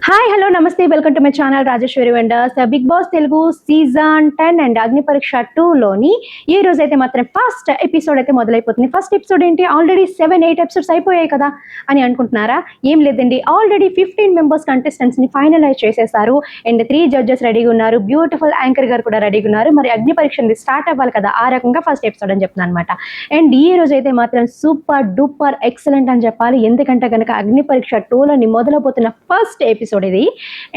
Hi hello నమస్తే welcome to my channel Rajeshwari vendors Bigg Boss Telugu season 10 and Agni Pariksha 2లోని ఈ రోజు అయితే మాత్రం ఫస్ట్ ఎపిసోడ్ అయితే మొదలైపోతుంది. ఫస్ట్ ఎపిసోడ్ ఏంటి, ఆల్రెడీ 7-8 ఎపిసోడ్స్ అయిపోయాయి కదా అని అనుకుంటున్నారా? ఏం లేదండి, ఆల్రెడీ 15 మెంబర్స్ కంటెస్టెంట్స్ని ఫైనలైజ్ చేసేసారు అండ్ 3 జడ్జెస్ రెడీగా ఉన్నారు. బ్యూటిఫుల్ యాంకర్ గారు కూడా రెడీగా ఉన్నారు. మరి అగ్ని పరీక్ష స్టార్ట్ అవ్వాలి కదా, ఆ రకంగా ఫస్ట్ ఎపిసోడ్ అని చెప్తున్నాను అనమాట. అండ్ ఈ రోజు అయితే మాత్రం సూపర్ డూపర్ ఎక్సలెంట్ అని చెప్పాలి. ఎందుకంటే కనుక అగ్ని పరీక్ష 2లోని మొదలవుతున్న ఫస్ట్ ఎపిసోడ్ ఇది.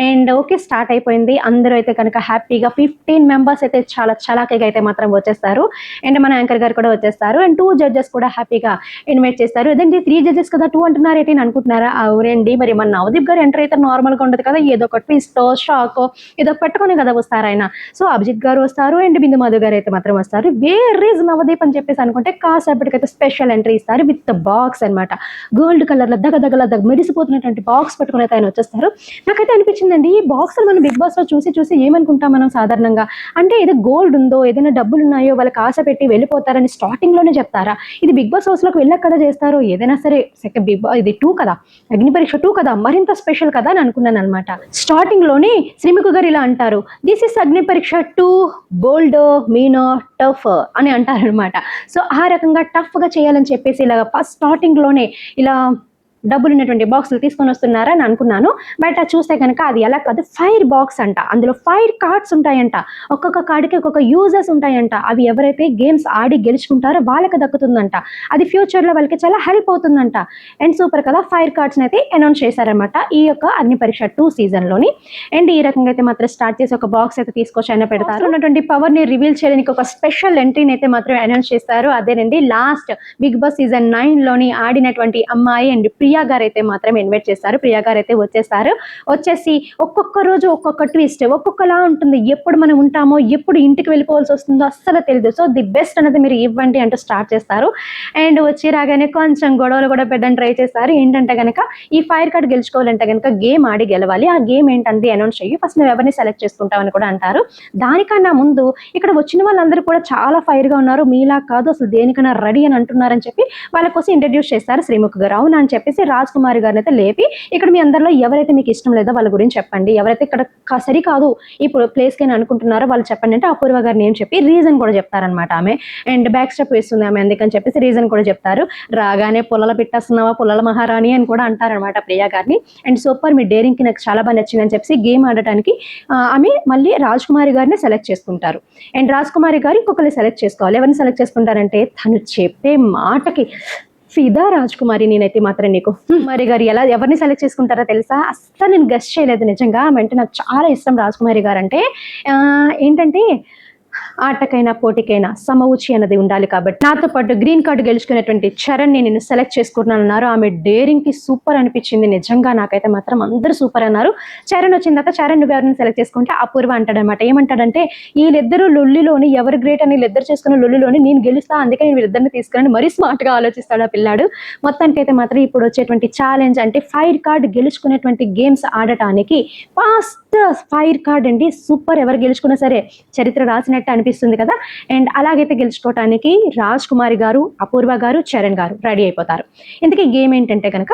అండ్ ఓకే, స్టార్ట్ అయిపోయింది. అందరూ అయితే కనుక హ్యాపీగా 15 మెంబర్స్ అయితే చాలా చలాకీగా అయితే మాత్రం వచ్చేస్తారు. అండ్ మన యాంకర్ గారు కూడా వచ్చేస్తారు. అండ్ 2 జడ్జెస్ కూడా హ్యాపీగా ఇన్వైట్ చేస్తారు. అదేంటి 3 జడ్జెస్ కదా 2 అంటున్నారు ఏంటి అని అనుకుంటున్నారా? అవునండి, మరి మన నవదీప్ గారు ఎంటర్ అయితే నార్మల్గా ఉండదు కదా, ఏదో ఒక ట్విస్టో షాకో ఏదో పెట్టుకుని కదా వస్తారు ఆయన. సో అభిజిత్ గారు వస్తారు అండ్ బిందు మాధవ్ గారు అయితే మాత్రం వస్తారు. వేర్ ఈజ్ నవదీప్ అని చెప్పేసి అనుకుంటే కాసేపటికైతే స్పెషల్ ఎంట్రీ ఇస్తారు విత్ బాక్స్ అనమాట. గోల్డ్ కలర్లో దగ్గ మెరిసిపోతున్నటువంటి బాక్స్ పట్టుకుని అయితే ఆయన వచ్చేస్తారు. నాకైతే అనిపించిందండి, ఈ బాక్స్ మనం బిగ్ బాస్ లో చూసి ఏమనుకుంటాం మనం సాధారణంగా అంటే ఏదో గోల్డ్ ఉందో ఏదైనా డబ్బులు ఉన్నాయో వాళ్ళకి ఆశ పెట్టి వెళ్ళిపోతారని స్టార్టింగ్ లోనే చెప్తారా? ఇది బిగ్ బాస్ హౌస్ లోకి వెళ్ళక కదా చేస్తారు. ఏదైనా సరే సెకండ్ బిగ్ బాస్ ఇది 2 కదా, అగ్ని పరీక్ష 2 కదా, మరింత స్పెషల్ కదా అని అనుకున్నాను అనమాట. స్టార్టింగ్ లోనే శ్రీముఖ గారు ఇలా అంటారు, దిస్ ఇస్ అగ్ని పరీక్ష 2 బోల్డ్ మీనో టఫ్ అని అంటారు అనమాట. సో ఆ రకంగా టఫ్ గా చేయాలని చెప్పేసి ఇలా ఫస్ట్ స్టార్టింగ్ లోనే ఇలా డబ్బులు ఉన్నటువంటి బాక్సులు తీసుకొని వస్తున్నారా అని అనుకున్నాను. బట్ అది చూస్తే కనుక అది ఎలా కాదు, ఫైర్ బాక్స్ అంట. అందులో 5 కార్డ్స్ ఉంటాయంట. ఒక్కొక్క కార్డుకి ఒక్కొక్క యూజెస్ ఉంటాయంట. అవి ఎవరైతే గేమ్స్ ఆడి గెలుచుకుంటారో వాళ్ళకి దక్కుతుందంట. అది ఫ్యూచర్లో వాళ్ళకి చాలా హెల్ప్ అవుతుందంట. అండ్ సూపర్ కదా, 5 కార్డ్స్ని అయితే అనౌన్స్ చేశారనమాట ఈ యొక్క అగ్ని పరీక్ష 2 సీజన్లోని. అండ్ ఈ రకంగా అయితే మాత్రం స్టార్ట్ చేసి ఒక బాక్స్ అయితే తీసుకొచ్చి అయినా పెడతారు. ఉన్నటువంటి పవర్ని రివీల్ చేయడానికి ఒక స్పెషల్ ఎంట్రీని అయితే మాత్రం అనౌన్స్ చేస్తారు. అదేనండి, లాస్ట్ బిగ్ బాస్ సీజన్ 9లోని ఆడినటువంటి అమ్మాయి అండ్ ప్రియా గారు అయితే మాత్రం ఇన్వైట్ చేస్తారు. ప్రియా గారు అయితే వచ్చేసి ఒక్కొక్క రోజు ఒక్కొక్క ట్విస్ట్ ఒక్కొక్కలా ఉంటుంది. ఎప్పుడు మనం ఉంటామో ఎప్పుడు ఇంటికి వెళ్ళిపోవాల్సి వస్తుందో అస్సలు తెలియదు. సో ది బెస్ట్ అనేది మీరు ఇవ్వండి అంటూ స్టార్ట్ చేస్తారు. అండ్ వచ్చి రాగానే కొంచెం గొడవలు కూడా పెట్టడానికి ట్రై చేస్తారు. ఏంటంటే కనుక ఈ ఫైర్ కార్డ్ గెలుచుకోవాలంటే కనుక గేమ్ ఆడి గెలవాలి. ఆ గేమ్ ఏంటంటే అనౌన్స్ చెయ్యి, ఫస్ట్ నువ్వు ఎవరిని సెలెక్ట్ చేసుకుంటావని కూడా అంటారు. దానికన్నా ముందు ఇక్కడ వచ్చిన వాళ్ళందరూ కూడా చాలా ఫైర్గా ఉన్నారు, మీలా కాదు అసలు దేనికైనా రెడీ అని అంటున్నారని చెప్పి వాళ్ళ కోసం ఇంట్రడ్యూస్ చేస్తారు శ్రీముఖ్ గారు. అవునా అని చెప్పేసి రాజ్ కుమార్ గారిని అయితే లేపి ఇక్కడ మీ అందరిలో ఎవరైతే మీకు ఇష్టం లేదో వాళ్ళ గురించి చెప్పండి, ఎవరైతే ఇక్కడ సరికాదు ఇప్పుడు ప్లేస్కి అని అనుకుంటున్నారో వాళ్ళు చెప్పండి అంటే అపూర్వ గారు నేను చెప్పి రీజన్ కూడా చెప్తారనమాట ఆమె. అండ్ బ్యాక్ స్టెప్ వేస్తుంది ఆమె, అందుకని చెప్పేసి రీజన్ కూడా చెప్తారు. రాగానే పుల్లల పెట్టేస్తున్నావా పుల్లల మహారాణి అని కూడా అంటారనమాట ప్రియా గారిని. అండ్ సూపర్, మీ డేరింగ్కి నాకు చాలా బాగా నచ్చిందని చెప్పేసి గేమ్ ఆడటానికి ఆమె మళ్ళీ రాజ్ కుమార్ గారిని సెలెక్ట్ చేసుకుంటారు. అండ్ రాజ్ కుమార్ గారు ఇంకొకరిని సెలెక్ట్ చేసుకోవాలి. ఎవరిని సెలెక్ట్ చేసుకుంటారంటే తను చెప్పే మాటకి ఫిదా రాజ్కుమారి నేనైతే మాత్రం నీకు. కుమారి గారు ఎవరిని సెలెక్ట్ చేసుకుంటారో తెలుసా? అస్సలు నేను గెస్ట్ చేయలేదు నిజంగా. అంటే నాకు చాలా ఇష్టం రాజ్కుమారి గారు అంటే. ఏంటంటే ఆటకైనా పోటీకైనా సమవుచి అన్నది ఉండాలి కాబట్టి నాతో పాటు గ్రీన్ కార్డు గెలుచుకునేటువంటి చరణ్ నేను సెలెక్ట్ చేసుకుంటున్నాను. ఆమె డేరింగ్ కి సూపర్ అనిపించింది నిజంగా. నాకైతే మాత్రం అందరూ సూపర్ అన్నారు. చరణ్ వచ్చిన తర్వాత చరణ్ నువ్వు ఎవరిని సెలెక్ట్ చేసుకుంటే అపూర్వ అంటాడనమాట. ఏమంటాడంటే వీళ్ళిద్దరూ లొల్లిలోని ఎవరు గ్రేట్ అని వీళ్ళిద్దరు చేసుకున్న లొల్లిలోని నేను గెలుస్తా, అందుకే నేను వీళ్ళిద్దరిని తీసుకుని మరీ స్మార్ట్ గా ఆలోచిస్తాడు ఆ పిల్లాడు. మొత్తానికైతే మాత్రం ఇప్పుడు వచ్చేటువంటి ఛాలెంజ్ అంటే ఫైర్ కార్డ్ గెలుచుకునేటువంటి గేమ్స్ ఆడటానికి ఫాస్ట్ ఫైర్ కార్డ్ అండి. సూపర్, ఎవరు గెలుచుకున్నా సరే చరిత్ర రాసినట్టు అనిపిస్తుంది కదా. అండ్ అలాగైతే గెలుచుకోవటానికి రాజ్ కుమారి గారు, అపూర్వ గారు, చరణ్ గారు రెడీ అయిపోతారు. ఇంతకీ గేమ్ ఏంటంటే కనుక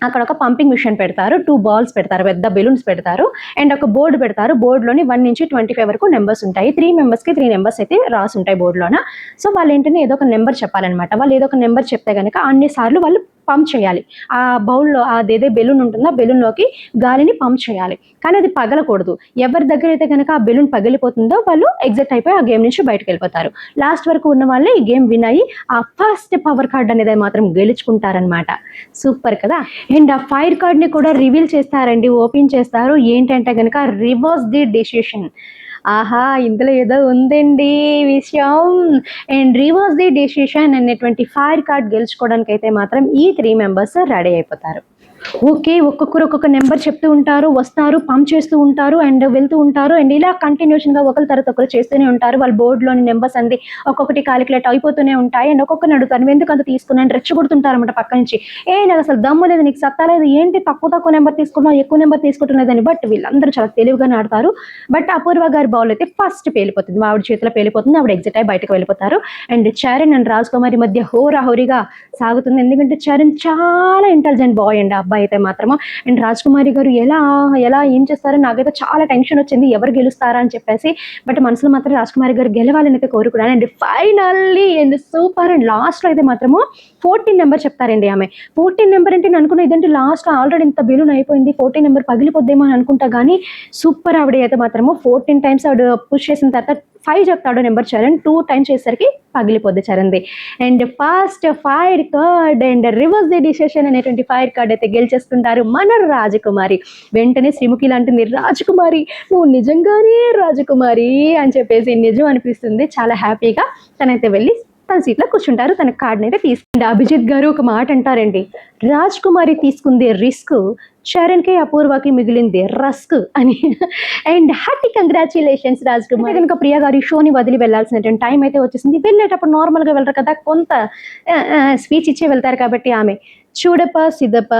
అక్కడ ఒక పంపింగ్ మిషన్ పెడతారు, 2 బాల్స్ పెడతారు, పెద్ద బెలూన్స్ పెడతారు అండ్ ఒక బోర్డు పెడతారు. బోర్డులోని 1 నుంచి 25 వరకు నెంబర్స్ ఉంటాయి. 3 మెంబర్స్కి 3 నెంబర్స్ అయితే రాసి ఉంటాయి బోర్డులోన. సో వాళ్ళు ఏంటంటే ఏదో ఒక నెంబర్ చెప్పాలన్నమాట. వాళ్ళు ఏదో ఒక నెంబర్ చెప్తే కనుక అన్ని సార్లు వాళ్ళు పంప్ చేయాలి. ఆ బౌల్లో అదేదో బెలూన్ ఉంటుందో ఆ బెలూన్లోకి గాలిని పంప్ చేయాలి. కానీ అది పగలకూడదు. ఎవరి దగ్గర అయితే కనుక ఆ బెలూన్ పగిలిపోతుందో వాళ్ళు ఎగ్జిట్ అయిపోయి ఆ గేమ్ నుంచి బయటకు వెళ్ళిపోతారు. లాస్ట్ వరకు ఉన్న వాళ్ళే ఈ గేమ్ విన్ అయ్యి ఆ ఫస్ట్ పవర్ కార్డ్ అనేది మాత్రం గెలుచుకుంటారనమాట. సూపర్ కదా. అండ్ ఆ ఫైర్ కార్డ్ని కూడా రివీల్ చేస్తారండి, ఓపెన్ చేస్తారు. ఏంటంటే కనుక రివర్స్ ది డెసిషన్. ఆహా, ఇందులో ఏదో ఉందండి విషయం. అండ్ రివర్స్ ది డెసిషన్ అనేటువంటి ఫైర్ కార్డ్ గెలుచుకోవడానికి అయితే మాత్రం ఈ 3 మెంబర్స్ రెడీ అయిపోతారు. ఓకే, ఒక్కొక్కరు ఒక్కొక్క నెంబర్ చెప్తూ ఉంటారు, వస్తారు, పంప్ చేస్తూ ఉంటారు అండ్ వెళ్తూ ఉంటారు. అండ్ ఇలా కంటిన్యూషన్గా ఒకరి తర్వాత ఒకరు చేస్తూనే ఉంటారు. వాళ్ళ బోర్డులోని నెంబర్స్ అండి ఒక్కొక్కటి క్యాలిక్యులేట్ అయిపోతూనే ఉంటాయి. అండ్ ఒక్కొక్కరిని అడుగుతారు నువ్వు ఎందుకు అంత తీసుకున్నాను రెచ్చగొడుతుంటారు అనమాట పక్క నుంచి. నాకు అసలు దమ్ము లేదు, నీకు సత్తా లేదు, ఏంటి తక్కువ నెంబర్ తీసుకున్నావు ఎక్కువ నెంబర్ తీసుకుంటున్నదని. బట్ వీళ్ళందరూ చాలా తెలివిగానే ఆడతారు. బట్ అపూర్వ గారి బౌల్ అయితే ఫస్ట్ పేలిపోతుంది, ఆవిడ చేతిలో పేలిపోతుంది. ఆవిడ ఎగ్జిట్ అయ్యి బయటకు వెళ్ళిపోతారు. అండ్ చరణ్ అండ్ రాజ్ కుమారి మధ్య హోరాహోరీగా సాగుతుంది. ఎందుకంటే చరణ్ చాలా ఇంటెలిజెంట్ బాయ్ అండి. ఆ అబ్బాయి అయితే మాత్రము. అండ్ రాజ్ కుమారి గారు ఎలా ఏం చేస్తారో నాకైతే చాలా టెన్షన్ వచ్చింది, ఎవరు గెలుస్తారా అని చెప్పేసి. బట్ మనసులో మాత్రం రాజ్ కుమారి గారు గెలవాలని అయితే కోరుకున్నాను. And finally and super. And లాస్ట్లో అయితే మాత్రము 14 నెంబర్ చెప్తారండి ఆమె. 14 నెంబర్ అంటే నేను అనుకున్నా ఇదంటే లాస్ట్ ఆల్రెడీ ఇంత బెలూన్ అయిపోయింది, 14 నెంబర్ పగిలిపోద్దేమో అని అనుకుంటా, కానీ సూపర్. ఆవిడ అయితే మాత్రము 14 టైమ్స్ ఆవిడ పుష్ చేసిన తర్వాత 5 చెప్తాడు నెంబర్ చరణ్, 2 టైమ్స్ చేసేసరికి పగిలిపోద్ది చరణ్ది. And first fire card and reverse the decision అనేటువంటి ఫైర్ కార్డ్ అయితే గెలిచేసుకుంటారు మన రాజకుమారి. వెంటనే శ్రీముఖి లాంటిది, రాజకుమారి నువ్వు నిజంగానే రాజకుమారి అని చెప్పేసి నిజం అనిపిస్తుంది. చాలా హ్యాపీగా తనైతే వెళ్ళి తన సీట్లో కూర్చుంటారు, తన కార్డుని అయితే తీసుకుంటే అభిజిత్ గారు ఒక మాట అంటారండి, రాజ్ కుమారి తీసుకుంది రిస్క్, చరణ్కి అపూర్వకి మిగిలింది రస్క్ అని. And happy congratulations Raj Kumar. కనుక ప్రియా గారు ఈ షోని వదిలి వెళ్ళాల్సినటువంటి టైం అయితే వచ్చేసింది. వెళ్ళేటప్పుడు నార్మల్గా వెళ్ళరు కదా, కొంత స్పీచ్ ఇచ్చే వెళ్తారు కాబట్టి ఆమె చూడప సిద్ధప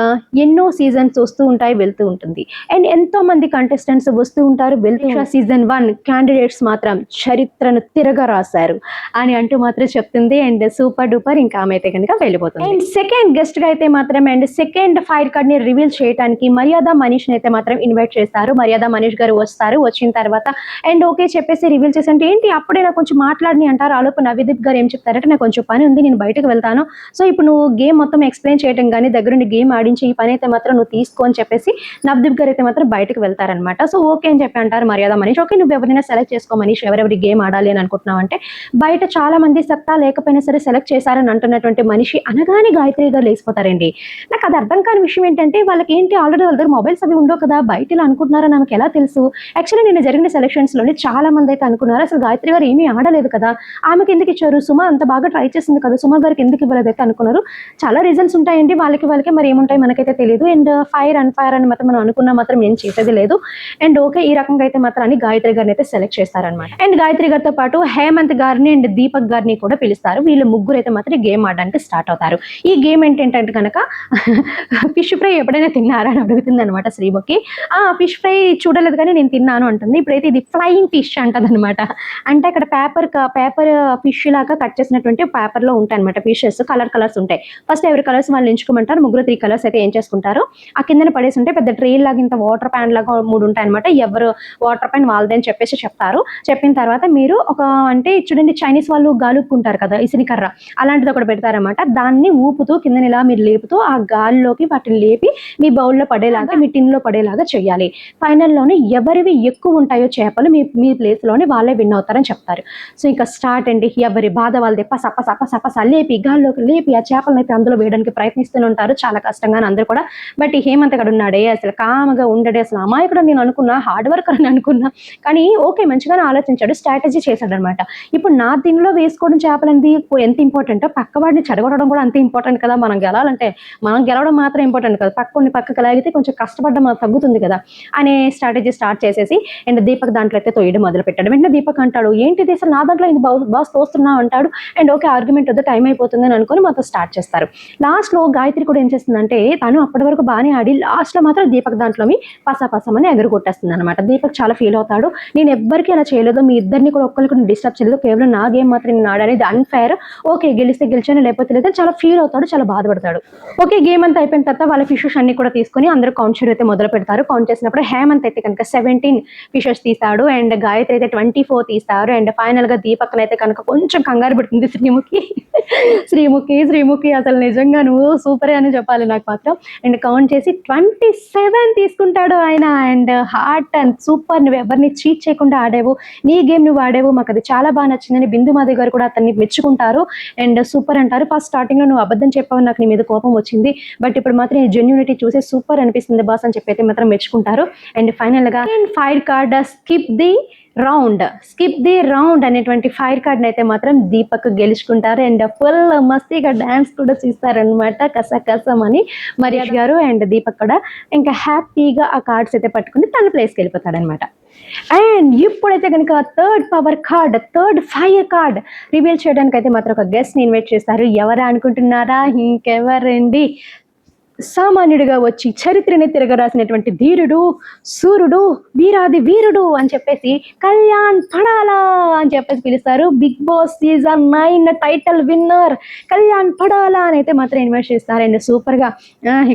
ఎన్నో సీజన్స్ వస్తూ ఉంటాయి, వెళ్తూ ఉంటుంది. అండ్ ఎంతో మంది కంటెస్టెంట్స్ వస్తూ ఉంటారు, వెళ్తూ సీజన్ 1 క్యాండిడేట్స్ మాత్రం చరిత్రను తిరగ రాశారు అని అంటూ మాత్రం చెప్తుంది. అండ్ సూపర్ డూపర్ ఇంకా ఆమె అయితే కనుక వెళ్ళిపోతుంది. అండ్ సెకండ్ గెస్ట్ గా అయితే మాత్రం అండ్ సెకండ్ ఫైర్ కార్డ్ ని రివీల్ చేయడానికి మర్యాద మనీష్ ని అయితే మాత్రం ఇన్వైట్ చేస్తారు. మర్యాద మనీష్ గారు వస్తారు, వచ్చిన తర్వాత అండ్ ఓకే చెప్పేసి రివీల్ చేసి అంటే ఏంటి అప్పుడే నాకు కొంచెం మాట్లాడిని అంటారు. ఆలోపు నవదీప్ గారు ఏం చెప్తారంటే నాకు కొంచెం పని ఉంది, నేను బయటకు వెళ్తాను, సో ఇప్పుడు నువ్వు గేమ్ మొత్తం ఎక్స్ప్లెయిన్ చేయడం కానీ దగ్గరుండి గేమ్ ఆడించి ఈ పని అయితే మాత్రం నువ్వు తీసుకో అని చెప్పేసి నవదీప్ గారు అయితే మాత్రం బయటకు వెళ్తారనమాట. సో ఓకే అని చెప్పి అంటారు మర్యాద మనీష్. ఓకే నువ్వు ఎవరైనా సెలెక్ట్ చేసుకో మనీష్, ఎవరెవరి గేమ్ ఆడాలి అని అనుకుంటున్నావు అంటే, బయట చాలా మంది సత్తా లేకపోయినా సరే సెలెక్ట్ చేశారని అంటున్నటువంటి మనిషి అనగానే గాయత్రి గారు లేసిపోతారండి. నాకు అది అర్థం కాని విషయం ఏంటంటే, వాళ్ళకి ఏంటి ఆల్రెడీ వాళ్ళ దగ్గర మొబైల్స్ అవి ఉండవు కదా, బయట ఇలా అనుకుంటున్నారని నాకు ఎలా తెలుసు? యాక్చువల్లీ నేను జరిగిన సెలక్షన్స్లోనే చాలా మంది అయితే అనుకున్నారు అసలు గాయత్రి గారు ఏమీ ఆడలేదు కదా, ఆమెకి ఎందుకు ఇచ్చారు, సుమ అంత బాగా ట్రై చేసింది కదా, సుమ గారికి ఎందుకు ఇవ్వలేదు అయితే అనుకున్నారు. చాలా రీజన్స్ ఉంటాయండి, వాళ్ళకి మరి ఏముంటాయి మనకైతే తెలియదు. అండ్ ఫైర్ అన్ఫైర్ అని మాత్రం మనం అనుకున్నా మాత్రం ఏం చేసేది లేదు. అండ్ ఓకే ఈ రకంగా అయితే మాత్రాన్ని గాయత్రి గారిని అయితే సెలెక్ట్ చేస్తారనమాట. అండ్ గాయత్రి గారితో పాటు హేమంత్ గారిని అండ్ దీపక్ గారిని కూడా పిలుస్తారు. వీళ్ళు ముగ్గురు అయితే మాత్రం గేమ్ ఆడడానికి స్టార్ట్ అవుతారు. ఈ గేమ్ ఏంటంటే కనుక ఫిష్ ఫ్రై ఎప్పుడైనా తిన్నారా అని అడుగుతుంది అనమాట శ్రీముఖి. ఫిష్ ఫ్రై చూడలేదు కానీ నేను తిన్నాను అంటుంది. ఇప్పుడైతే ఇది ఫ్లయింగ్ ఫిష్ అంటది అనమాట. అంటే అక్కడ పేపర్ ఫిష్ లాగా కట్ చేసినటువంటి పేపర్ లో ఉంటాయి అనమాట ఫిషెస్, కలర్స్ ఉంటాయి. ఫస్ట్ ఎవరి కలర్స్ వాళ్ళు ఎంచుకోమంటారు. ముగ్గురు 3 కలర్స్ అయితే ఏం చేసుకుంటారు, ఆ కిందన పడేసి ఉంటే పెద్ద ట్రే లాగా ఇంత వాటర్ ప్యాన్ లాగా 3 ఉంటాయి అనమాట. ఎవరు వాటర్ ప్యాన్ వాళ్ళదే అని చెప్పేసి చెప్తారు. చెప్పిన తర్వాత మీరు ఒక అంటే చూడండి చైనీస్ వాళ్ళు గాలుపుకుంటారు కదా ఇసినికర్ర, అలాంటిది ఒకటి పెడతారనమాట. దాన్ని ఊపుతూ కిందన ఇలా మీరు లేపుతూ ఆ గాలిలోకి వాటిని లేపి మీ బౌల్లో పడేలాగా మీ టిన్లో పడేలాగా చేయాలి. ఫైనల్లోనే ఎవరివి ఎక్కువ ఉంటాయో చేపలు మీ ప్లేస్లోనే వాళ్ళే విన్ అవుతారని చెప్తారు. సో ఇంకా స్టార్ట్ అండి, ఎవరి బాధ వాళ్ళదే పస లేపి గాల్లోకి లేపి ఆ చేపలను అయితే అందులో వేయడానికి ప్రయత్నిస్తూనే ఉంటారు, చాలా కష్టంగానే అందరూ కూడా. బట్ ఈ హేమంత్ అక్కడ ఉన్నాడే అసలు కామగా ఉండడే, అసలు అమాయకుడు నేను అనుకున్నా, హార్డ్ వర్కర్ అని అనుకున్నా, కానీ ఓకే మంచిగానే ఆలోచించాడు, స్ట్రాటజీ చేశాడు అనమాట. ఇప్పుడు నా దీనిలో వేసుకోవడం చేపలు అనేది ఎంత ఇంపార్టెంట్, పక్కవాడిని చెడగొట్టడం కూడా అంతే ఇంపార్టెంట్ కదా. మనం గెలవడం మాత్రం ఇంపార్టెంట్ కదా, పక్కకు లాగితే కొంచెం కష్టపడడం తగ్గుతుంది కదా అనే స్ట్రాటజీ స్టార్ట్ చేసేసి అండ్ దీపక్ దాంట్లో అయితే తోయడం మొదలు పెట్టాడు. వెంటనే దీపక్ అంటాడు ఏంటిది అసలు నా దాంట్లో ఇది బాస్ తోస్తున్నా అంటాడు. అండ్ ఓకే ఆర్గ్యుమెంట్ వద్ద టైం అయిపోతుంది అని అనుకుని మొత్తం స్టార్ట్ చేస్తారు. లాస్ట్లో గాయత్రి కూడా ఏం చేస్తుందంటే తను అప్పటి వరకు బాగానే ఆడి లాస్ట్లో మాత్రం దీపక్ దాంట్లోని పసామని ఎగరగొట్టేస్తుంది అనమాట. దీపక్ చాలా ఫీల్ అవుతాడు, నేను ఎవ్వరికి అలా చేయలేదు, మీ ఇద్దరిని కూడా ఒక్కరికి డిస్టర్బ్ చేయలేదు, కేవలం నా గేమ్ మాత్రం నేను ఆడనేది అన్ఫేర్, ఓకే గెలిస్తే గెలిచాను లేకపోతే లేదని చాలా ఫీల్ అవుతాడు, చాలా బాధపడతాడు. ఓకే గేమ్ అంతా అయిపోయిన తర్వాత వాళ్ళ ఫిషెస్ అన్ని కూడా తీసుకొని అందరూ కౌంట్ చేయడం అయితే మొదలు పెడతారు. కౌంట్ చేసినప్పుడు హేమంత్ అయితే కనుక 17 ఫిషెస్ తీస్తాడు అండ్ గాయత్రి అయితే 24 తీస్తారు. అండ్ ఫైనల్ గా దీపక్ అయితే కనుక కొంచెం కంగారు పెడుతుంది శ్రీముఖి అసలు నిజంగా నువ్వు సూపరే అని చెప్పాలి నాకు మాత్రం. అండ్ కౌంట్ చేసి 27 తీసుకుంటాడు ఆయన. అండ్ హార్ట్ అండ్ సూపర్, నువ్వు ఎవరిని చీట్ చేయకుండా ఆడావు, నీ గేమ్ నువ్వు ఆడావు, మాకు అది చాలా బాగా నచ్చిందని బిందు మాధవ్ గారు కూడా అతన్ని మెచ్చుకుంటారు అండ్ సూపర్ అంటారు. ఫస్ట్ స్టార్టింగ్ లో నువ్వు అబద్ధం చెప్పావు, నాకు నీ మీద కోపం వచ్చింది, బట్ ఇప్పుడు మాత్రం ఈ జెన్యూనిటీ చూసి సూపర్ అనిపిస్తుంది బాస్ అని చెప్పి అయితే మాత్రం మెచ్చుకుంటారు. అండ్ ఫైనల్ గా fire card skip the round అనేటువంటి ఫైర్ కార్డ్ అయితే మాత్రం దీపక్ గెలుచుకుంటారు. అండ్ ఫుల్ మస్తీగా డాన్స్ కూడా చేస్తారనమాట కసమని మరీష్ గారు. అండ్ దీపక్ కూడా ఇంకా హ్యాపీగా ఆ కార్డ్స్ అయితే పట్టుకుని తన ప్లేస్కి వెళ్ళిపోతాడు అనమాట. అండ్ ఇప్పుడైతే కనుక థర్డ్ ఫైర్ కార్డ్ రివీల్ చేయడానికి అయితే మాత్రం ఒక గెస్ట్ ని ఇన్వైట్ చేస్తారు. ఎవరా అనుకుంటున్నారా, ఇంకెవరండి, సామాన్యుడిగా వచ్చి చరిత్రని తిరగరాసినటువంటి ధీరుడు, సూర్యుడు, వీరాది వీరుడు అని చెప్పేసి కళ్యాణ్ పడాలా అని చెప్పేసి పిలుస్తారు. Bigg Boss season 9 title winner Kalyan Padala అని అయితే మాత్రం ఇన్వైట్ చేస్తారు. అండ్ సూపర్గా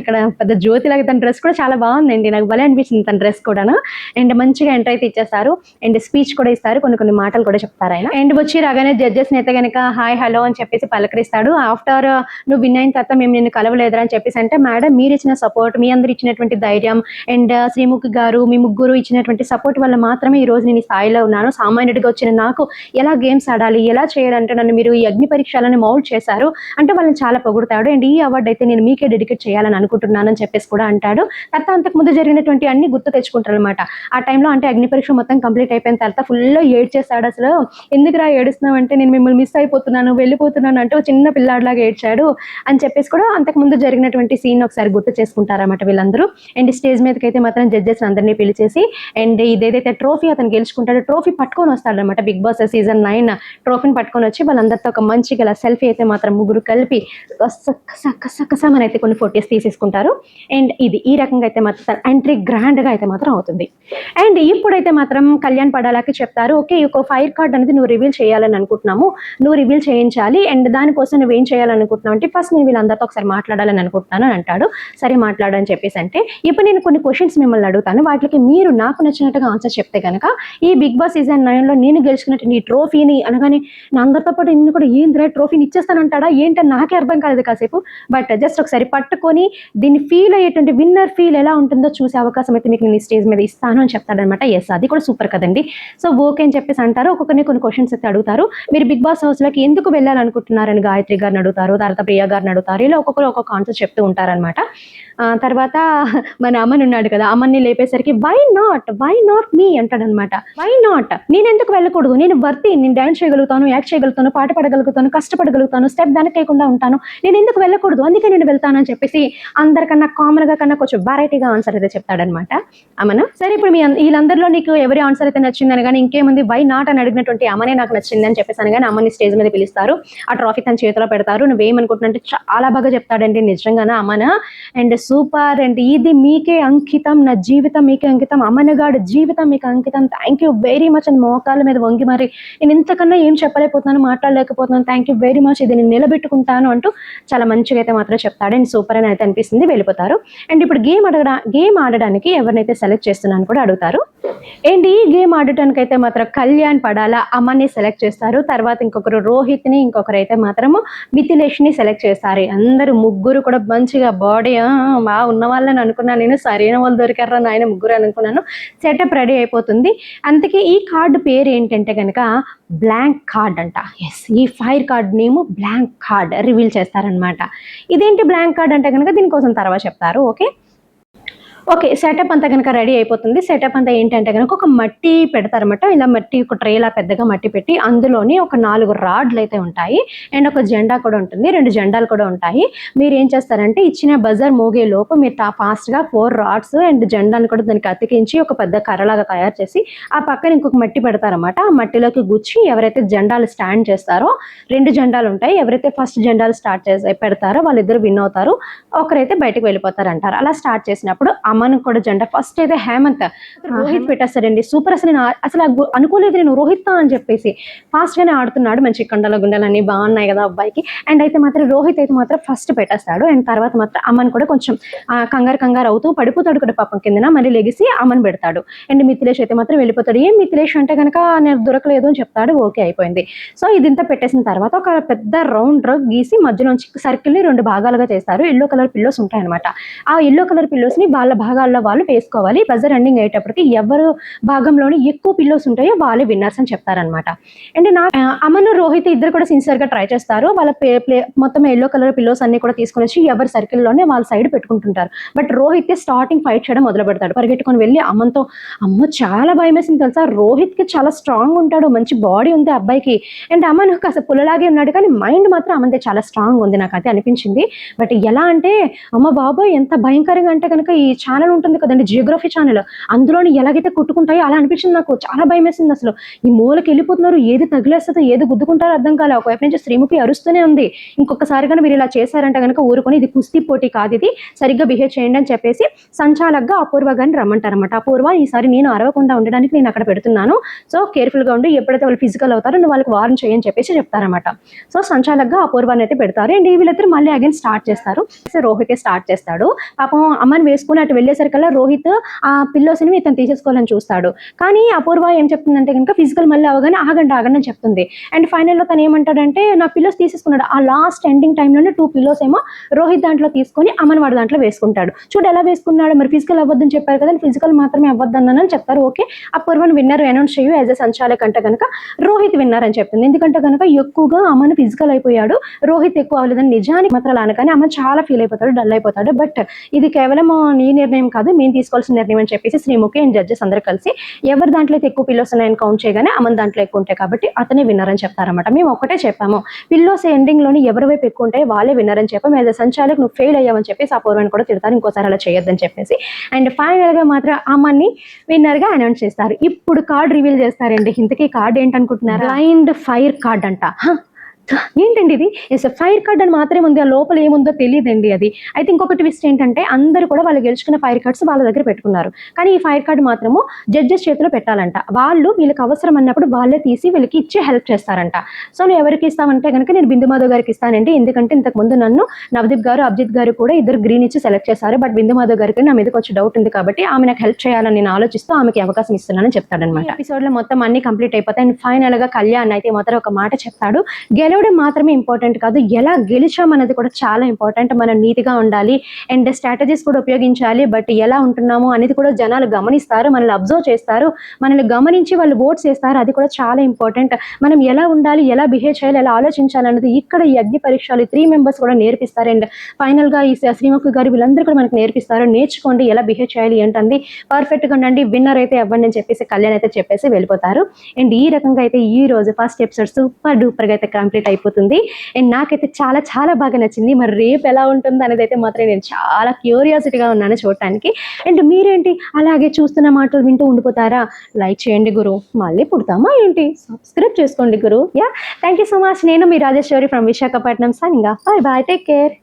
ఇక్కడ పెద్ద జ్యోతిలాగా తన డ్రెస్ కూడా చాలా బాగుందండి, నాకు భలే అనిపించింది తన డ్రెస్ కూడాను. అండ్ మంచిగా ఎంటర్ అయితే ఇచ్చేస్తారు. అండ్ స్పీచ్ కూడా ఇస్తారు, కొన్ని మాటలు కూడా చెప్తారు ఆయన. అండ్ వచ్చి రాగానే జడ్జెస్ని అయితే కనుక హాయ్ హలో అని చెప్పేసి పలకరిస్తాడు. ఆఫ్టర్ నువ్వు విన్ అయిన తర్వాత మేము నిన్ను కలవలేదురా అని చెప్పేసి అంటే, మేడం మీరు ఇచ్చిన సపోర్ట్, మీ అందరు ఇచ్చినటువంటి ధైర్యం అండ్ శ్రీముఖి గారు మీ ముగ్గురు ఇచ్చినటువంటి సపోర్ట్ వల్ల మాత్రమే ఈ రోజు నేను ఈ స్థాయిలో ఉన్నాను. సామాన్యుడిగా వచ్చిన నాకు ఎలా గేమ్స్ ఆడాలి, ఎలా చేయాలంటే నన్ను మీరు ఈ అగ్ని పరీక్షలను మౌల్డ్ చేశారు అంటే వాళ్ళని చాలా పొగుడతాడు. అండ్ ఈ అవార్డు అయితే నేను మీకే డెడికేట్ చేయాలని అనుకుంటున్నానని చెప్పేసి కూడా అంటాడు. తర్వాత అంతకుముందు జరిగినటువంటి అన్ని గుర్తు తెచ్చుకుంటారు అనమాట. ఆ టైంలో అంటే అగ్ని పరీక్ష మొత్తం కంప్లీట్ అయిపోయిన తర్వాత ఫుల్ ఏడ్చేస్తాడు. అసలు ఎందుకురా ఏడుస్తున్నావు అంటే, నేను మిమ్మల్ని మిస్ అయిపోతున్నాను, వెళ్ళిపోతున్నాను అంటే చిన్న పిల్లాడిలాగా ఏడ్చాడు అని చెప్పేసి కూడా అంతకుముందు జరిగినటువంటి సీన్ ఒకసారి గుర్తు చేసుకుంటారన్నమాట వీళ్ళందరూ. అండ్ స్టేజ్ మీదకి అయితే మాత్రం జడ్జెస్ అందరినీ పిలిచేసి అండ్ ఇదేదైతే ట్రోఫీ అతను గెలుచుకుంటాడో ట్రోఫీ పట్టుకొని వస్తాడనమాట. బిగ్ బాస్ సీజన్ 9 ట్రోఫీని పట్టుకొని వచ్చి వాళ్ళందరితో ఒక మంచిగా సెల్ఫీ అయితే మాత్రం ముగ్గురు కలిపి కసమని అయితే కొన్ని ఫోటోస్ తీసేసుకుంటారు. అండ్ ఈ రకంగా అయితే మాత్రం ఎంట్రీ గ్రాండ్గా అయితే మాత్రం అవుతుంది. అండ్ ఇప్పుడైతే మాత్రం కళ్యాణ్ పడాలాకి చెప్తారు, ఓకే ఒక ఫైర్ కార్డ్ అనేది నువ్వు రివీల్ చేయాలని అనుకుంటున్నాము, నువ్వు రివీల్ చేయించాలి. అండ్ దానికోసం నువ్వేం చేయాలనుకుంటున్నావు అంటే, ఫస్ట్ నేను వీళ్ళందరితో ఒకసారి మాట్లాడాలని అనుకుంటున్నాను అని అంటాడు. సరే మాట్లాడని చెప్పేసి అంటే, ఇప్పుడు నేను కొన్ని క్వశ్చన్స్ మిమ్మల్ని అడుగుతాను, వాటికి మీరు నాకు నచ్చినట్టుగా ఆన్సర్ చెప్తే కనుక ఈ బిగ్ బాస్ సీజన్ 9లో నేను గెలుచుకున్నటువంటి ఈ ట్రోఫీని అనగానే నా అందరితో పాటు ఇన్ని కూడా ఏంద్రా ట్రోఫీని ఇచ్చేస్తానంటాడా ఏంటని నాకే అర్థం కాలేదు కాసేపు. బట్ జస్ట్ ఒకసారి పట్టుకొని దీన్ని ఫీల్ అయ్యేటువంటి విన్నర్ ఫీల్ ఎలా ఉంటుందో చూసే అవకాశం అయితే మీకు నేను స్టేజ్ మీద ఇస్తాను అని చెప్తాడనమాట. ఎస్ అది కూడా సూపర్ కదండి. సో ఓకే అని చెప్పేసి అంటారు. ఒక్కొక్కరిని కొన్ని క్వశ్చన్స్ అయితే అడుగుతారు. మీరు బిగ్ బాస్ హౌస్లోకి ఎందుకు వెళ్ళాలనుకుంటున్నారని గాయత్రి గారిని అడుగుతారు, తర్వాత ప్రియా గారిని అడుగుతారు. ఇలా ఒక్కొక్కరు ఒక్కొక్క ఆన్సర్ చెప్తూ ఉంటారనమాట. తర్వాత మన అమ్మన్ ఉన్నాడు కదా, అమ్మని లేపేసరికి వై నాట్ మీ అంటాడనమాట. వై నాట్, నేను ఎందుకు వెళ్ళకూడదు, నేను వర్తి, నేను డాన్స్ చేయగలుగుతాను, యాక్ట్ చేయగలుగుతాను, పాట పడగలుగుతాను, కష్టపడగలుగుతాను, స్టెప్ వెనకకుండా ఉంటాను, నేను ఎందుకు వెళ్ళకూడదు, అందుకే నేను వెళ్తాను అని చెప్పేసి అందరికన్నా కామన్గా కన్నా కొంచెం వెరైటీగా ఆన్సర్ అయితే చెప్తాడనమాట అమ్మన. సరే ఇప్పుడు వీళ్ళందరిలో నీకు ఎవరి ఆన్సర్ అయితే నచ్చిందని కానీ ఇంకేముంది వై నాట్ అని అడిగినటువంటి అమ్మనే నాకు నచ్చింది అని చెప్పేసి కానీ అమ్మని స్టేజ్ మీద పిలుస్తారు. ఆ ట్రాఫీ తన చేతిలో పెడతారు. నువ్వేమనుకుంటున్నా అంటే చాలా బాగా చెప్తాడండి నిజంగానే అమ్మన. అండ్ సూపర్ అండ్ ఇది మీకే అంకితం, నా జీవితం మీకే అంకితం, అమ్మనగాడు జీవితం మీకు అంకితం, థ్యాంక్ యూ వెరీ మచ్ అని మోకాళ్ళ మీద వంగి మరి నేను ఇంతకన్నా ఏం చెప్పలేకపోతున్నాను, మాట్లాడలేకపోతున్నాను, థ్యాంక్ యూ వెరీ మచ్, ఇది నేను నిలబెట్టుకుంటాను అంటూ చాలా మంచిగా అయితే మాత్రం చెప్తాడు. అండ్ సూపర్ అని అయితే అనిపిస్తుంది, వెళ్ళిపోతారు. అండ్ ఇప్పుడు గేమ్ ఆడడానికి ఎవరినైతే సెలెక్ట్ చేస్తున్నాను కూడా అడుగుతారు. అండ్ ఈ గేమ్ ఆడటానికి అయితే మాత్రం కళ్యాణ్ పడాలా అమ్మని సెలెక్ట్ చేస్తారు. తర్వాత ఇంకొకరు రోహిత్ని, ఇంకొకరు అయితే మాత్రము మిథిలేష్ని సెలెక్ట్ చేస్తారు. అందరూ ముగ్గురు కూడా మంచిగా బాడీ బాగా ఉన్న వాళ్ళని అనుకున్నాను నేను, సరైన వాళ్ళు దొరికారా నాయన ముగ్గురు అనుకున్నాను. సెటప్ రెడీ అయిపోతుంది. అందుకే ఈ కార్డు పేరు ఏంటంటే కనుక బ్లాంక్ కార్డ్ అంట. ఎస్, ఈ fire card name blank card reveal చేస్తారనమాట. ఇదేంటి బ్లాంక్ కార్డ్ అంటే కనుక దీనికోసం తర్వాత చెప్తారు. ఓకే సెటప్ అంతా కనుక రెడీ అయిపోతుంది. సెటప్ అంతా ఏంటంటే కనుక ఒక మట్టి పెడతారన్నమాట. ఇలా మట్టి ఒక ట్రేలా పెద్దగా మట్టి పెట్టి అందులోని ఒక 4 రాడ్లు అయితే ఉంటాయి అండ్ ఒక జెండా కూడా ఉంటుంది, 2 జెండాలు కూడా ఉంటాయి. మీరు ఏం చేస్తారంటే ఇచ్చిన బజర్ మోగే లోపు మీరు ఫాస్ట్గా 4 రాడ్స్ అండ్ జెండాను కూడా దానికి అతికించి ఒక పెద్ద కర్రలాగా తయారు చేసి ఆ పక్కన ఇంకొక మట్టి పెడతారన్నమాట. ఆ మట్టిలోకి గుచ్చి ఎవరైతే జెండాలు స్టాండ్ చేస్తారో 2 జెండాలు ఉంటాయి, ఎవరైతే ఫస్ట్ జెండాలు పెడతారో వాళ్ళిద్దరు విన్ అవుతారు, ఒకరైతే బయటకు వెళ్ళిపోతారు అంటారు. అలా స్టార్ట్ చేసినప్పుడు అమ్మను కూడా జెండా ఫస్ట్ అయితే హేమంత్ రోహిత్ పెట్టేస్తాడండి. సూపర్, అసలు అనుకోలేదు నేను రోహిత్ అని చెప్పేసి. ఫాస్ట్ గానే ఆడుతున్నాడు, మంచి కండల గుండెలన్నీ బాగున్నాయి కదా అబ్బాయికి. అండ్ అయితే మాత్రం రోహిత్ అయితే మాత్రం ఫస్ట్ పెట్టేస్తాడు. అండ్ తర్వాత మాత్రం అమ్మని కూడా కొంచెం కంగారు అవుతూ పడిపోతాడు కూడా పాపం కిందన, మళ్ళీ లెగిసి అమ్మని పెడతాడు. అండ్ మిథిలేష్ అయితే మాత్రం వెళ్ళిపోతాడు. ఏం మిథిలేష్ అంటే కనుక నేను దొరకలేదు అని చెప్తాడు. ఓకే అయిపోయింది. సో ఇదింతా పెట్టేసిన తర్వాత ఒక పెద్ద రౌండ్ గీసి మధ్యలోంచి సర్కిల్ని 2 భాగాలుగా చేస్తారు. ఎల్లో కలర్ పిల్లోస్ ఉంటాయన్నమాట. ఆ ఎల్లో కలర్ పిల్లోస్ని వాళ్ళ భాగాల్లో వాళ్ళు వేసుకోవాలి. బజర్ ఎండింగ్ అయ్యేటప్పటికి ఎవరు భాగంలోని ఎక్కువ పిల్లోస్ ఉంటాయో వాళ్ళే విన్నర్స్ అని చెప్తారనమాట. అండ్ అమను రోహిత్ ఇద్దరు కూడా సిన్సియర్గా ట్రై చేస్తారు. వాళ్ళ మొత్తం ఎల్లో కలర్ పిల్లోస్ అన్ని కూడా తీసుకుని వచ్చి ఎవరి సర్కిల్లోనే వాళ్ళ సైడ్ పెట్టుకుంటుంటారు. బట్ రోహిత్ స్టార్టింగ్ ఫైట్ చేయడం మొదలు పెడతాడు. పరిగెట్టుకొని వెళ్ళి అమ్మతో, అమ్మ చాలా భయం వేసింది తెలుసా, రోహిత్కి చాలా స్ట్రాంగ్ ఉంటాడు, మంచి బాడీ ఉంది అబ్బాయికి. అండ్ అమ్మను కాస్త పుల్లలాగే ఉన్నాడు కానీ మైండ్ మాత్రం అమ్మంతే చాలా స్ట్రాంగ్ ఉంది, నాకు అయితే అనిపించింది. బట్ ఎలా అంటే అమ్మ బాబాయ్ ఎంత భయంకరంగా అంటే కనుక ఈ ఛానల్ ఉంటుంది కదండి, జియోగ్రఫీ ఛానల్, అందులోని ఎలాగైతే కొట్టుకుంటాయో అలా అనిపించింది నాకు. చాలా భయమేసింది అసలు. ఈ మూలకి వెళ్ళిపోతున్నారు, ఏది తగిలేస్తుందో ఏది గుద్దుకుంటారో అర్థం కాలే. ఒకవైపు నుంచి శ్రీముఖి అరుస్తూనే ఉంది, ఇంకొకసారి కానీ మీరు ఇలా చేశారంటే కనుక ఊరుకొని, ఇది కుస్తీ పోటీ కాదు, ఇది సరిగ్గా బిహేవ్ చేయండి అని చెప్పేసి సంచాలకుగా అపూర్వ గారిని రమ్మంటారన్నమాట. అపూర్వ, ఈసారి నేను అరవకుండా ఉండడానికి నేను అక్కడ పెడుతున్నాను, సో కేర్ఫుల్గా ఉండి, ఎప్పుడైతే వాళ్ళు ఫిజికల్ అవుతారో నువ్వు వాళ్ళకి వార్న్ చేయని చెప్పేసి చెప్తారన్నమాట. సో సంచాలకుగా అపూర్వాన్ని అయితే పెడతారు. అండ్ వీళ్ళిద్దరు మళ్ళీ అగైన్ స్టార్ట్ చేస్తారు. రోహిత్ స్టార్ట్ చేస్తాడు. పాపం అమ్మని వేసుకుని అటు వెళ్ళేసరికల్లా రోహిత్ ఆ పిల్లోస్ని ఇతను తీసేసుకోవాలని చూస్తాడు. కానీ అపూర్వ ఏం చెప్తుందంటే కనుక ఫిజికల్ మళ్ళీ అవగానే ఆగండి ఆగండి అని చెప్తుంది. అండ్ ఫైనల్లో తను ఏమంటాడంటే, నా పిల్లోస్ తీసేసుకున్నాడు. ఆ లాస్ట్ ఎండింగ్ టైంలోనే 2 పిల్లోస్ ఏమో రోహిత్ దాంట్లో తీసుకొని అమ్మని వాడి దాంట్లో వేసుకుంటాడు. చూడు ఎలా వేసుకున్నాడు, మరి ఫిజికల్ అవ్వద్దని చెప్పారు కదా, ఫిజికల్ మాత్రమే అవ్వద్దన్నానని చెప్తారు. ఓకే, అపూర్వను విన్నర్ అనౌన్స్ చేయు యాజ్ ఎ సంచాలక్ అంటే కనుక రోహిత్ విన్నర్ అని చెప్తుంది. ఎందుకంటే కనుక ఎక్కువగా అమ్మను ఫిజికల్ అయిపోయాడు, రోహిత్ ఎక్కువ అవ్వలేదని నిజానికి మాత్రం అనగానే అమ్మ చాలా ఫీల్ అయిపోతాడు, డల్ అయిపోతాడు. బట్ ఇది కేవలం నీ నిర్ణయం కాదు, మేము తీసుకోవాల్సిన నిర్ణయం అని చెప్పేసి శ్రీముఖి అండ్ జడ్జెస్ అందరూ కలిసి ఎవరి దాంట్లో అయితే ఎక్కువ పిల్లోస్ ఉన్నాయని కౌంట్ చేయగానే అమ్మని దాంట్లో ఎక్కువ ఉంటాయి కాబట్టి అతనే విన్నర్ అని చెప్తారన్నమాట. మేము ఒకటే చెప్పాము, పిల్లోస్ ఎండింగ్లోని ఎవరి వైపు ఎక్కువ ఉంటాయి వాళ్ళే విన్నర్ అని చెప్పాము. యాజ్ ఎ సంచాలక్ నువ్వు ఫెయిల్ అయ్యావని చెప్పేసి అపూర్వని కూడా తిడతారు, ఇంకోసారి అలా చేయొద్దని చెప్పేసి. అండ్ ఫైనల్గా మాత్రం అమ్మని విన్నర్గా అనౌన్స్ చేస్తారు. ఇప్పుడు కార్డ్ రివీల్ చేస్తారండి. ఇంతకీ కార్డ్ ఏంటనుకుంటున్నారు? బ్లైండ్ ఫైర్ కార్డ్ అంట. ఏంటండి ఇది? ఎస్, ఫైర్ కార్డ్ అని మాత్రమే ఉంది, ఆ లోపల ఏముందో తెలియదండి అది. అయితే ఇంకొక ట్విస్ట్ ఏంటంటే అందరూ కూడా వాళ్ళు గెలుచుకున్న ఫైర్ కార్డ్స్ వాళ్ళ దగ్గర పెట్టుకున్నారు, కానీ ఈ ఫైర్ కార్డ్ మాత్రము జడ్జెస్ చేతిలో పెట్టాలంట. వాళ్ళు వీళ్ళకి అవసరం అన్నప్పుడు వాళ్ళే తీసి వీళ్ళకి ఇచ్చి హెల్ప్ చేస్తారంట. సో నువ్వు ఎవరికి ఇస్తామంటే కనుక నేను బిందు మాధవ్ గారికి ఇస్తానండి, ఎందుకంటే ఇంతకుముందు నన్ను నవదీప్ గారు అభిజిత్ గారు కూడా ఇద్దరు గ్రీన్ ఇచ్చి సెలెక్ట్ చేశారు, బట్ బిందు మాధవ్ గారికి నా మీద కొంచెం డౌట్ ఉంది కాబట్టి ఆమె నాకు హెల్ప్ చేయాలని నేను ఆలోచిస్తూ ఆమెకి అవకాశం ఇస్తున్నానని చెప్తాడనమాట. ఎపిసోడ్లో మొత్తం అన్ని కంప్లీట్ అయిపోతాయి. అండ్ ఫైనల్గా కళ్యాణ్ అయితే మాత్రం ఒక మాట చెప్తాడు, గెలవడం మాత్రమే ఇంపార్టెంట్ కాదు, ఎలా గెలిచామన్నది కూడా చాలా ఇంపార్టెంట్. మనం నీతిగా ఉండాలి అండ్ స్ట్రాటజీస్ కూడా ఉపయోగించాలి, బట్ ఎలా ఉంటున్నాము అనేది కూడా జనాలు గమనిస్తారు, మనల్ని అబ్జర్వ్ చేస్తారు, మనల్ని గమనించి వాళ్ళు ఓట్స్ చేస్తారు, అది కూడా చాలా ఇంపార్టెంట్. మనం ఎలా ఉండాలి, ఎలా బిహేవ్ చేయాలి, ఎలా ఆలోచించాలి అన్నది ఇక్కడ ఈ అగ్ని పరీక్షలు 3 మెంబర్స్ కూడా నేర్పిస్తారు. అండ్ ఫైనల్గా ఈ శ్రీముఖి గారు వీళ్ళందరూ కూడా మనకు నేర్పిస్తారు, నేర్చుకోండి ఎలా బిహేవ్ చేయాలి ఏంటంది, పర్ఫెక్ట్గా ఉండండి, విన్నర్ అయితే అవ్వండి అని చెప్పేసి కళ్యాణ్ అయితే చెప్పేసి వెళ్ళిపోతారు. అండ్ ఈ రకంగా అయితే ఈ రోజు ఫస్ట్ ఎపిసోడ్ సూపర్ డూపర్గా అయితే కంప్లీట్ అయిపోతుంది. అండ్ నాకైతే చాలా చాలా బాగా నచ్చింది. మరి రేపు ఎలా ఉంటుంది అనేది అయితే మాత్రం నేను చాలా క్యూరియాసిటీగా ఉన్నాను చూడటానికి. అండ్ మీరేంటి అలాగే చూస్తున్న మాటలు వింటూ ఉండిపోతారా? లైక్ చేయండి గురు, మళ్ళీ పుడతామా ఏంటి? సబ్స్క్రైబ్ చేసుకోండి గురు. Yeah, thank you so much. నేను మీ Rajeshwari from Visakhapatnam. Signing off. Bye bye, take care.